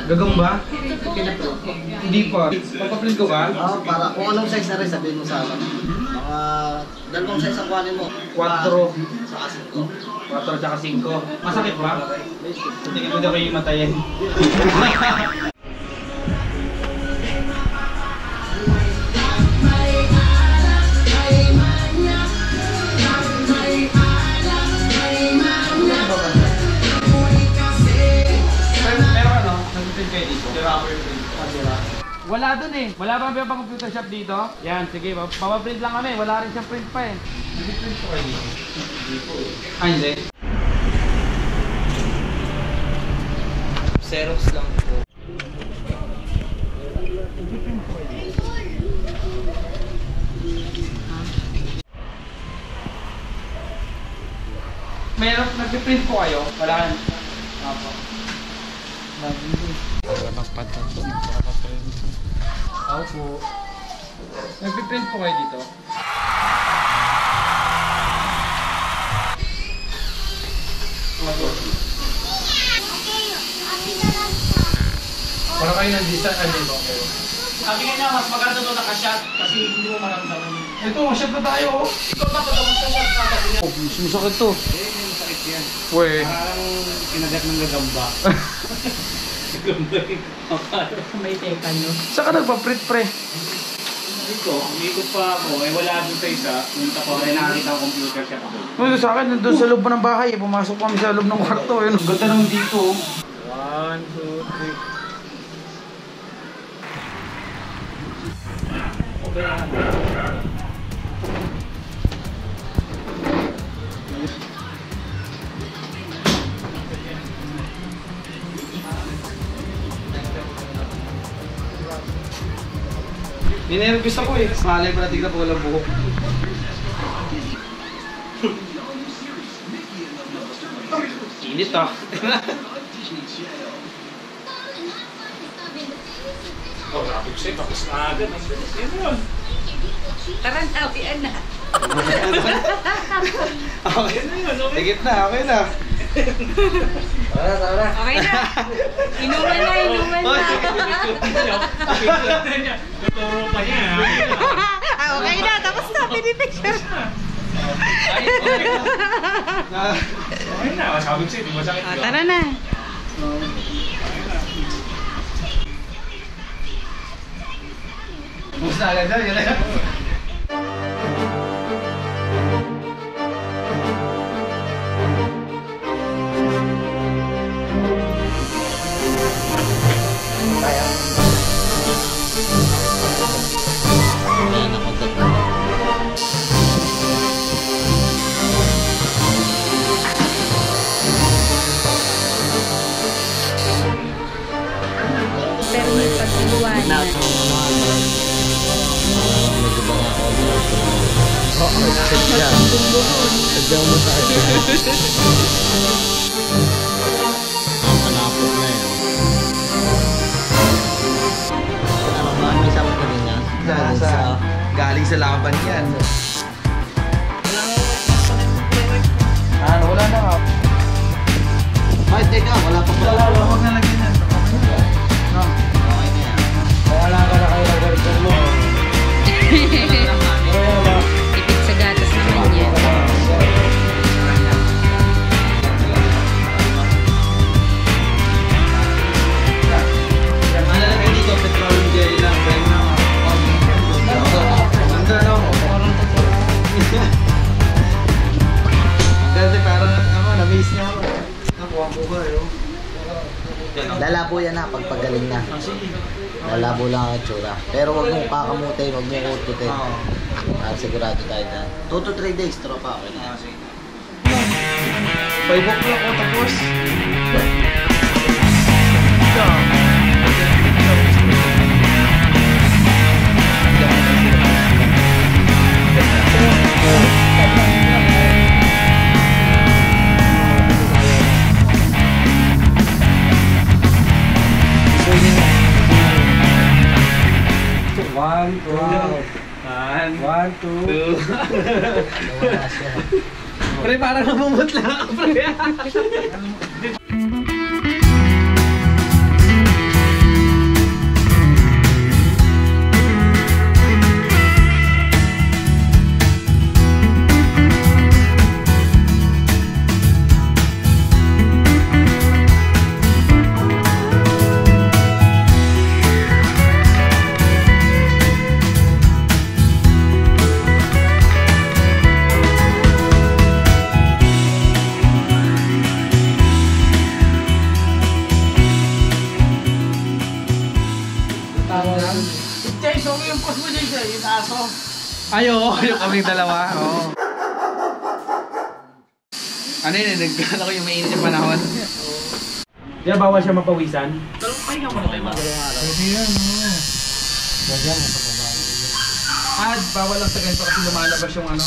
Gagamba? Hindi pa. Papaprint ko ba? Oo, para kung anong size na rin sabihin mo sa akin. Mga dalawang size ang kuhanin mo. 4. Saka 5. 4 tsaka 5. Masakit ba? Hindi ko na kayo matayin. Wala dun eh. Wala ba pang computer shop dito? Yan, sige. Papaprint lang kami. Wala rin siyang print pa eh. Hindi print ko kayo dito. Hindi po eh. Ah, hindi. Xerox lang po. Meron, nag-print po kayo? Wala. Apo. Magpatapos. Ako po. Nag-print po kayo dito? Para kayo nag-design, ano ba? Sabi nga na, mas maganda ito naka-shot kasi hindi mo maramdaman. Ito, shot na tayo oh. Ikaw ba patapos ka shot? Oh, masakit to. Masakit yan. Weh. Parang kinagat ng gagamba. May teka nyo. Saan ka nagpa-print pre? Dito, umikot pa ako, eh wala doon sa isa. Punta ko, ay nakakita ang computer siya ako. Ano sa akin, nandun sa loob ng bahay, pumasok kami sa loob ng kwarto. Yun, ganda naman dito. 1, 2, 3. Okay. Ninervous ako eh. Malay pala tignan po walang buhok. Init ah. Oh, rapid safe. Tapos na agad. Yan yun. Tara na, uwian na. Okay na yun. Higit na, okay na. Tara. Okay na. Inuman na. Tuturo pa niya. Okay na, tapos na. Pinipicture. Okay na, rapid safe. Masakit yun. Tara na. Bus na agad yun. Permit pagsiluan. Panapot na yun. Ano ba? May sabot ka din yan? Galing sa laban yan. Ano, wala na nga. Ay, teka. Wala pa pala. Huwag na lagyan yan. No. Okay na yan. Wala ka na kayo nag-record mo. Ipit sa gatas naman yan. Malalagay dito, petroleum jelly lang. Kasi parang na-miss niya ako. Nakuha ko ba yun? Lalabo yan na pagpagaling na. Lalabo lang ang itsura. Pero huwag mong kakamutin, huwag mong ututin. Sigurado tayo dyan. 2 to 3 days, tropa. Okay na. 5 o'clock o tapos. One, two. Pre, parang namumut lang ako, pre. Jay, so yung post mo dyan siya, yung aso. Yung kaming dalawa. Oo. Ano yun, nagkala ko yung mainit yung panahon. Di ba bawal siya mapawisan? Pero pahinga mo na tayo mga araw. Pwede yan, oo. Lagyan mo sa baba. Bawal lang sa ganito kasi lumalabas yung ano.